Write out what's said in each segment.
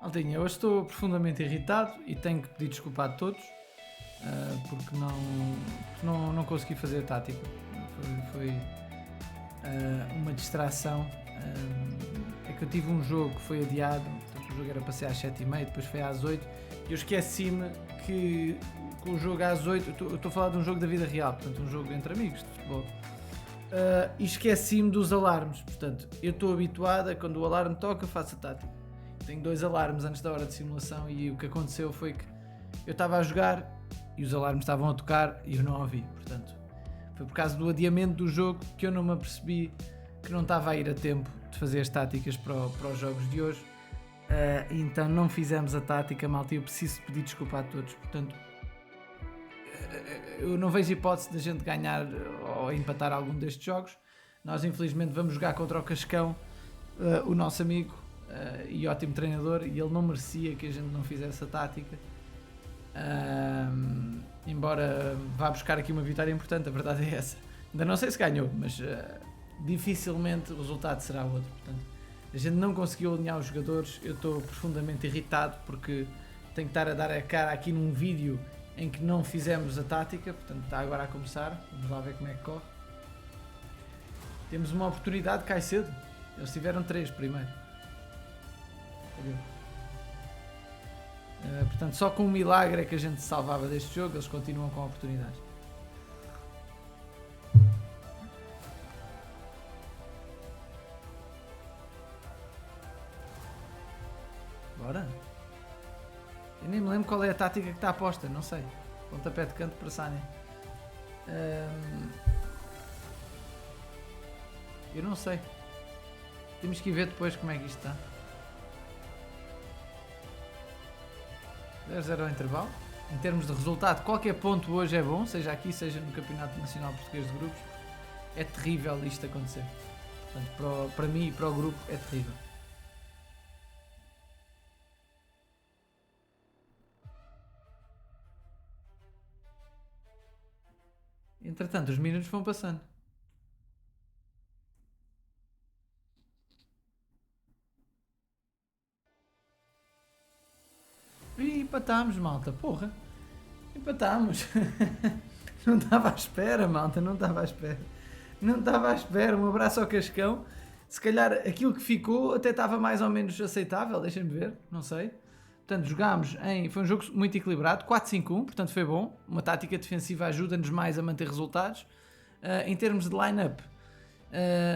Maltinha, hoje estou profundamente irritado e tenho que pedir desculpa a todos porque não consegui fazer a tática. Foi uma distração. É que eu tive um jogo que foi adiado, portanto, o jogo era para ser às 7h30, depois foi às 8 e eu esqueci-me que com o jogo às 8, eu estou a falar de um jogo da vida real, portanto, um jogo entre amigos de futebol. E esqueci-me dos alarmes, portanto, eu estou habituado a quando o alarme toca, faço a tática. Tenho 2 alarmes antes da hora de simulação e o que aconteceu foi que eu estava a jogar e os alarmes estavam a tocar e eu não ouvi, portanto, foi por causa do adiamento do jogo que eu não me apercebi que não estava a ir a tempo de fazer as táticas para os jogos de hoje. Então não fizemos a tática, malta, e eu preciso pedir desculpa a todos, portanto, eu não vejo hipótese de a gente ganhar ou empatar algum destes jogos. Nós infelizmente vamos jogar contra o Cascão, o nosso amigo e ótimo treinador, e ele não merecia que a gente não fizesse a tática, embora vá buscar aqui uma vitória importante, a verdade é essa. Ainda não sei se ganhou, mas dificilmente o resultado será outro. Portanto, a gente não conseguiu alinhar os jogadores. Eu estou profundamente irritado porque tenho que estar a dar a cara aqui num vídeo em que não fizemos a tática, portanto está agora a começar, vamos lá ver como é que corre. Temos uma oportunidade, cai cedo, eles tiveram 3 primeiro. Portanto, só com um milagre é que a gente se salvava deste jogo, eles continuam com oportunidades. Bora? Eu nem me lembro qual é a tática que está a posta, não sei. Pontapé de canto para Sânia. Eu não sei. Temos que ir ver depois como é que isto está. 0-0 ao intervalo. Em termos de resultado, qualquer ponto hoje é bom, seja aqui, seja no Campeonato Nacional Português de Grupos. É terrível isto acontecer. Portanto, para mim e para o grupo é terrível. Entretanto, os minutos vão passando. E empatámos, malta, porra. Empatámos. Não estava à espera, malta, não estava à espera. Não estava à espera. Um abraço ao Cascão. Se calhar aquilo que ficou até estava mais ou menos aceitável, deixem-me ver, não sei. Portanto, jogámos foi um jogo muito equilibrado, 4-5-1, portanto foi bom. Uma tática defensiva ajuda-nos mais a manter resultados. Em termos de line-up,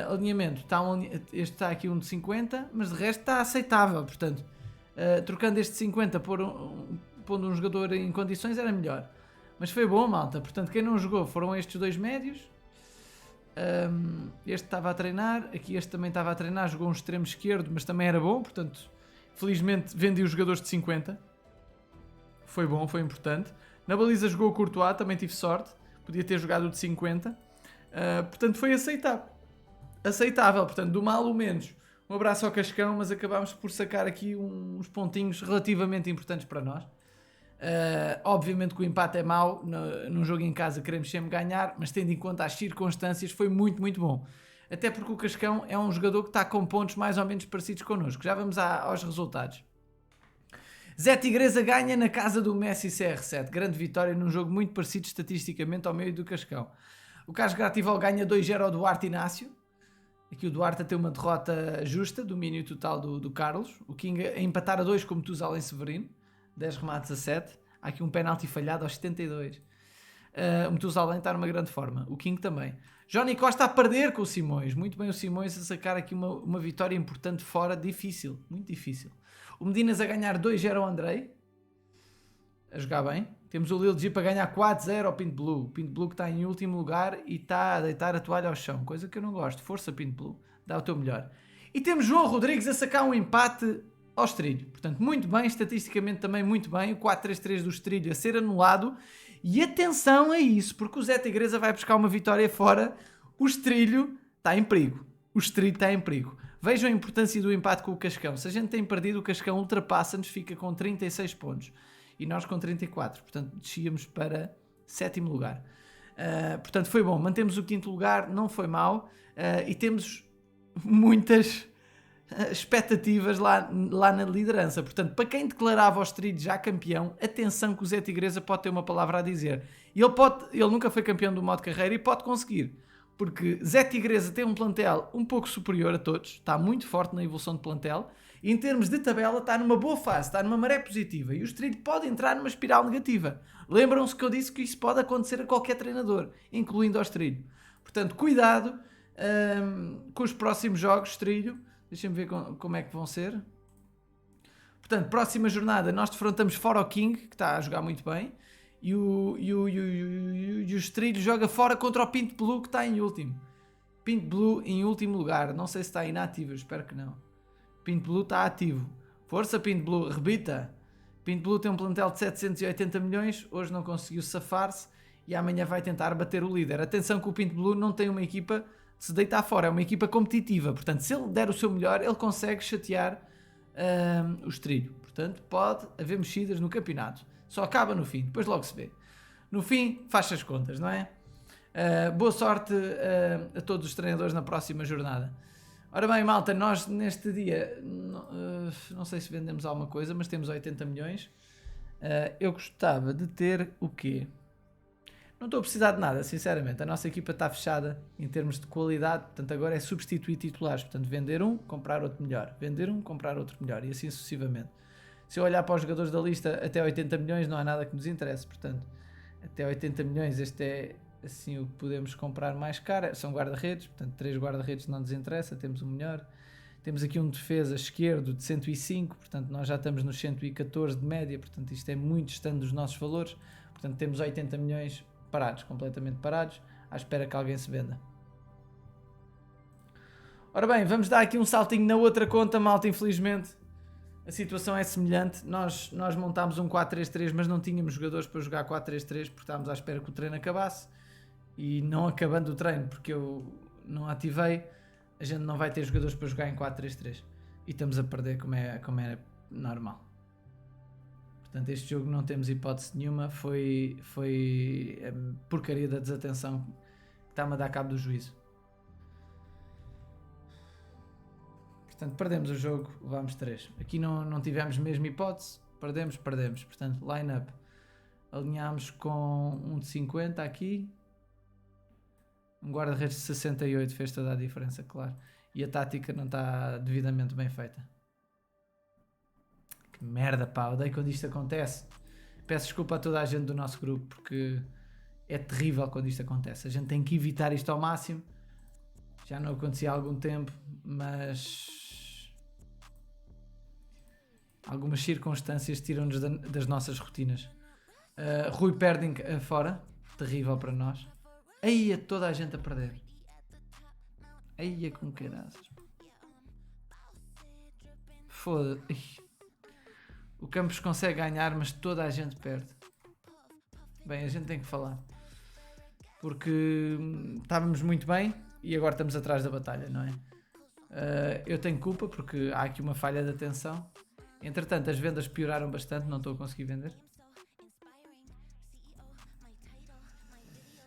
alinhamento, este está aqui um de 50, mas de resto está aceitável, portanto, trocando este de 50 pondo um jogador em condições era melhor. Mas foi bom, malta, portanto quem não jogou foram estes 2 médios. Este estava a treinar, aqui este também estava a treinar, jogou um extremo esquerdo, mas também era bom, portanto, felizmente vendi os jogadores de 50. Foi bom, foi importante. Na baliza jogou o Courtois, também tive sorte, podia ter jogado o de 50. Portanto, foi aceitável, portanto, do mal o menos. Um abraço ao Cascão, mas acabámos por sacar aqui uns pontinhos relativamente importantes para nós. Obviamente que o empate é mau, num jogo em casa queremos sempre ganhar, mas tendo em conta as circunstâncias foi muito, muito bom. Até porque o Cascão é um jogador que está com pontos mais ou menos parecidos connosco. Já vamos aos resultados. Zé Tigresa ganha na casa do Messi CR7. Grande vitória num jogo muito parecido estatisticamente ao meio do Cascão. O Carlos Grativol ganha 2-0 ao Duarte Inácio. Aqui o Duarte a ter uma derrota justa, domínio total do Carlos. O King a empatar a 2 com o Metusalém Severino. 10 remates a 7. Há aqui um penalti falhado aos 72. O Metusalém está numa grande forma. O King também. Johnny Costa a perder com o Simões. Muito bem o Simões a sacar aqui uma vitória importante fora. Difícil. Muito difícil. O Medinas a ganhar 2-0 ao Andrei. A jogar bem. Temos o Lil G para ganhar 4-0 ao Pinto Blue. O Pinto Blue que está em último lugar e está a deitar a toalha ao chão. Coisa que eu não gosto. Força, Pinto Blue. Dá o teu melhor. E temos João Rodrigues a sacar um empate ao Estrilho. Portanto, muito bem. Estatisticamente também muito bem. O 4-3-3 do Estrilho a ser anulado. E atenção a isso, porque o Zé Tigresa vai buscar uma vitória fora. O Estrilho está em perigo. O Estrilho está em perigo. Vejam a importância do empate com o Cascão. Se a gente tem perdido, o Cascão ultrapassa-nos, fica com 36 pontos. E nós com 34. Portanto, descíamos para 7º lugar. Portanto, foi bom. Mantemos o 5º lugar, não foi mau. E temos muitas expectativas lá na liderança. Portanto, para quem declarava aos trilhos já campeão, atenção que o Zé Tigresa pode ter uma palavra a dizer. Ele nunca foi campeão do modo carreira e pode conseguir. Porque Zé Tigresa tem um plantel um pouco superior a todos, está muito forte na evolução de plantel, e em termos de tabela está numa boa fase, está numa maré positiva, e os trilhos podem entrar numa espiral negativa. Lembram-se que eu disse que isso pode acontecer a qualquer treinador, incluindo aos trilhos. Portanto, cuidado com os próximos jogos, trilho. Deixem-me ver como é que vão ser. Portanto, próxima jornada nós defrontamos fora o King, que está a jogar muito bem. E os trilhos joga fora contra o Pinto Blue, que está em último. Pinto Blue em último lugar. Não sei se está inativo, eu espero que não. Pinto Blue está ativo. Força Pinto Blue, rebita. Pinto Blue tem um plantel de 780 milhões. Hoje não conseguiu safar-se. E amanhã vai tentar bater o líder. Atenção que o Pinto Blue não tem uma equipa de se deitar fora. É uma equipa competitiva. Portanto, se ele der o seu melhor, ele consegue chatear os trilhos. Portanto, pode haver mexidas no campeonato. Só acaba no fim, depois logo se vê. No fim, faz as contas, não é? Boa sorte a todos os treinadores na próxima jornada. Ora bem, malta, nós neste dia, não sei se vendemos alguma coisa, mas temos 80 milhões. Eu gostava de ter o quê? Não estou a precisar de nada, sinceramente. A nossa equipa está fechada em termos de qualidade, portanto agora é substituir titulares. Portanto, vender um, comprar outro melhor. Vender um, comprar outro melhor. E assim sucessivamente. Se eu olhar para os jogadores da lista até 80 milhões, não há nada que nos interesse. Portanto, até 80 milhões, este é assim o que podemos comprar mais caro. São guarda-redes, portanto 3 guarda-redes não nos interessa, temos o melhor. Temos aqui um defesa esquerdo de 105, portanto nós já estamos nos 114 de média, portanto isto é muito distante dos nossos valores. Portanto temos 80 milhões parados, completamente parados, à espera que alguém se venda. Ora bem, vamos dar aqui um saltinho na outra conta, malta, infelizmente. A situação é semelhante, nós montámos um 4-3-3, mas não tínhamos jogadores para jogar 4-3-3 porque estávamos à espera que o treino acabasse e não acabando o treino porque eu não ativei, a gente não vai ter jogadores para jogar em 4-3-3 e estamos a perder como é normal. Portanto, este jogo não temos hipótese nenhuma, foi a porcaria da desatenção que está-me a dar cabo do juízo. Portanto, perdemos o jogo, levámos 3. Aqui não tivemos mesmo hipótese, perdemos. Portanto, line-up. Alinhámos com um de 50 aqui. Um guarda-redes de 68 fez toda a diferença, claro. E a tática não está devidamente bem feita. Que merda, pá, odeio quando isto acontece. Peço desculpa a toda a gente do nosso grupo, porque é terrível quando isto acontece. A gente tem que evitar isto ao máximo. Já não acontecia há algum tempo, mas algumas circunstâncias tiram-nos das nossas rotinas. Rui Perding fora, terrível para nós. Aí toda a gente a perder. Aí com caraças. Foda-se. O Campos consegue ganhar, mas toda a gente perde. Bem, a gente tem que falar. Porque estávamos muito bem e agora estamos atrás da batalha, não é? Eu tenho culpa porque há aqui uma falha de atenção. Entretanto, as vendas pioraram bastante, não estou a conseguir vender.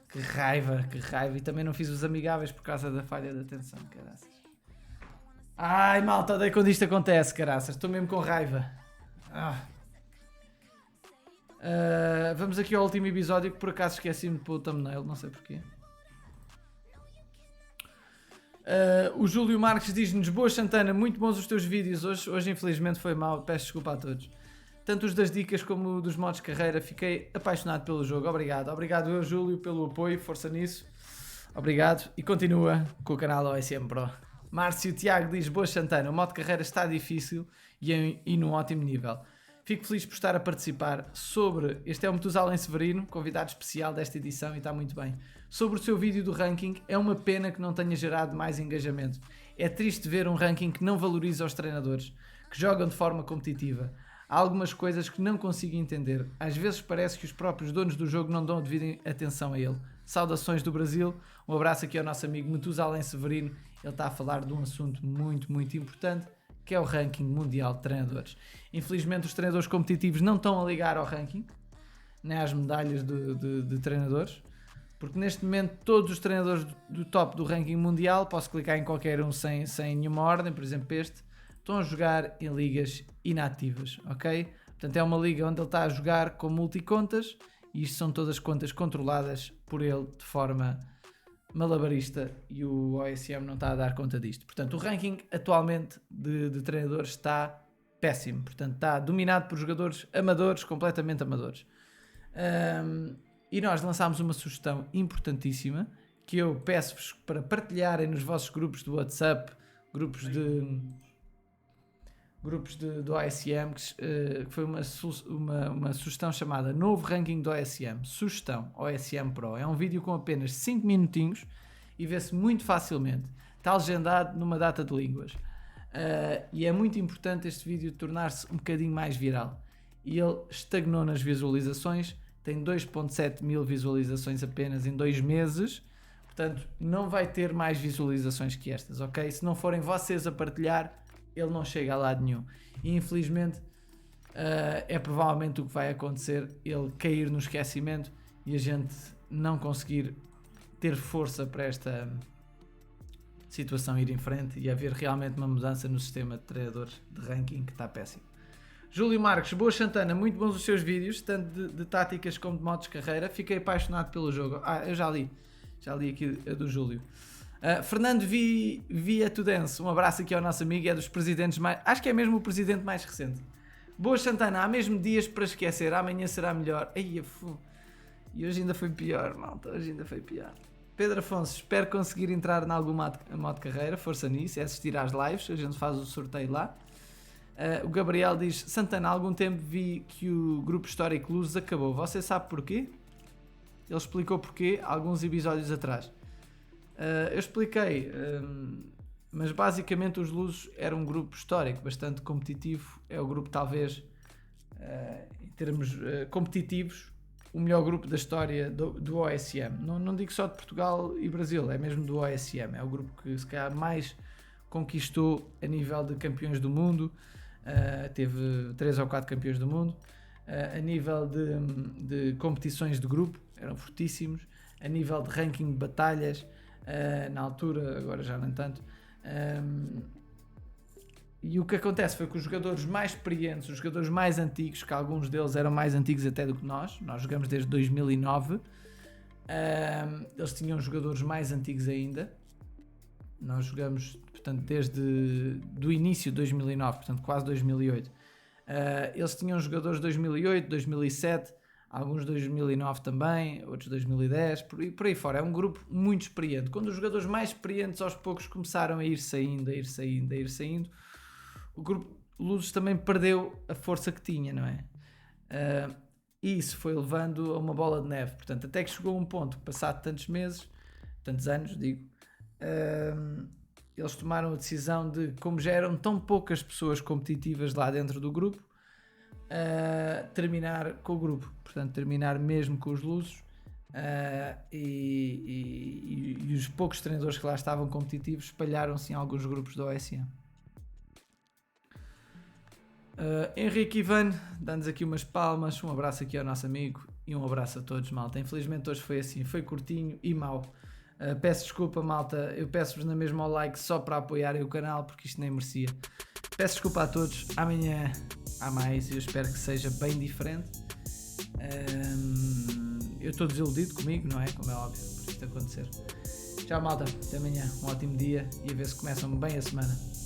Que raiva. E também não fiz os amigáveis por causa da falha de atenção, caraças. Ai, malta, odeio quando isto acontece, caraças. Estou mesmo com raiva. Vamos aqui ao último episódio que por acaso esqueci-me de pôr o thumbnail, não sei porquê. O Júlio Marques diz-nos: boa Santana, muito bons os teus vídeos. Hoje infelizmente foi mal, peço desculpa a todos. Tanto os das dicas como dos modos de carreira, fiquei apaixonado pelo jogo. Obrigado eu, Júlio, pelo apoio, força nisso. Obrigado e continua com o canal OSM Pro. Márcio Tiago diz: boa Santana, o modo de carreira está difícil e num ótimo nível. Fico feliz por estar a participar sobre... Este é o Metusalém Severino, convidado especial desta edição e está muito bem. Sobre o seu vídeo do ranking, é uma pena que não tenha gerado mais engajamento. É triste ver um ranking que não valoriza os treinadores, que jogam de forma competitiva. Há algumas coisas que não consigo entender. Às vezes parece que os próprios donos do jogo não dão a devida atenção a ele. Saudações do Brasil. Um abraço aqui ao nosso amigo Metusalém Severino. Ele está a falar de um assunto muito, muito importante, que é o ranking mundial de treinadores. Infelizmente os treinadores competitivos não estão a ligar ao ranking, nem às medalhas de treinadores, porque neste momento todos os treinadores do top do ranking mundial, posso clicar em qualquer um sem nenhuma ordem, por exemplo este, estão a jogar em ligas inativas, ok? Portanto, é uma liga onde ele está a jogar com multicontas e isto são todas contas controladas por ele de forma malabarista e o OSM não está a dar conta disto. Portanto, o ranking atualmente de treinadores está péssimo. Portanto, está dominado por jogadores amadores, completamente amadores. E nós lançámos uma sugestão importantíssima que eu peço-vos para partilharem nos vossos grupos de WhatsApp, grupos do OSM, que foi uma sugestão chamada Novo Ranking do OSM. Sugestão OSM Pro. É um vídeo com apenas 5 minutinhos e vê-se muito facilmente. Está legendado numa data de línguas. E é muito importante este vídeo tornar-se um bocadinho mais viral. E ele estagnou nas visualizações, tem 2.7 mil visualizações apenas em 2 meses. Portanto, não vai ter mais visualizações que estas, ok? Se não forem vocês a partilhar, ele não chega a lado nenhum. E infelizmente é provavelmente o que vai acontecer, ele cair no esquecimento e a gente não conseguir ter força para esta situação ir em frente e haver realmente uma mudança no sistema de treinadores de ranking que está péssimo. Júlio Marques, boa Santana, muito bons os seus vídeos, tanto de táticas como de modos de carreira. Fiquei apaixonado pelo jogo. Eu já li aqui a do Júlio. Fernando Via Tudense, um abraço aqui ao nosso amigo, é dos presidentes mais... Acho que é mesmo o presidente mais recente. Boa Santana, há mesmo dias para esquecer, amanhã será melhor. E hoje ainda foi pior, malta, hoje ainda foi pior. Pedro Afonso, espero conseguir entrar em algum modo de carreira, força nisso, é assistir às lives, a gente faz o sorteio lá. O Gabriel diz, Santana, há algum tempo vi que o grupo histórico Luz acabou, você sabe porquê? Ele explicou porquê alguns episódios atrás. Eu expliquei, mas basicamente os Luzes eram um grupo histórico, bastante competitivo, é o grupo talvez, em termos competitivos, o melhor grupo da história do OSM. Não digo só de Portugal e Brasil, é mesmo do OSM, é o grupo que se calhar mais conquistou a nível de campeões do mundo, teve 3 ou 4 campeões do mundo, a nível de competições de grupo, eram fortíssimos, a nível de ranking de batalhas, na altura, agora já não tanto. E o que acontece foi que os jogadores mais experientes, os jogadores mais antigos, que alguns deles eram mais antigos até do que nós jogamos desde 2009, eles tinham jogadores mais antigos ainda. Nós jogamos, portanto, desde o início de 2009, portanto quase 2008. Eles tinham jogadores de 2008, 2007, alguns 2009 também, outros 2010, por aí fora. É um grupo muito experiente. Quando os jogadores mais experientes aos poucos começaram a ir saindo, o grupo Luzes também perdeu a força que tinha, não é? E isso foi levando a uma bola de neve. Portanto, até que chegou a um ponto, passado tantos meses, tantos anos, digo, eles tomaram a decisão de, como já eram tão poucas pessoas competitivas lá dentro do grupo, terminar com o grupo, portanto terminar mesmo com os Luzes, e os poucos treinadores que lá estavam competitivos espalharam-se em alguns grupos da OSM. Henrique Ivan, dá-nos aqui umas palmas, um abraço aqui ao nosso amigo e um abraço a todos, malta. Infelizmente hoje foi assim, foi curtinho e mau. Peço desculpa, malta, eu peço-vos na mesma o like só para apoiarem o canal, porque isto nem merecia. Peço desculpa a todos, amanhã há mais e eu espero que seja bem diferente. Eu estou desiludido comigo, não é? Como é óbvio, por isto acontecer. Tchau, malta, até amanhã, um ótimo dia e a ver se começam bem a semana.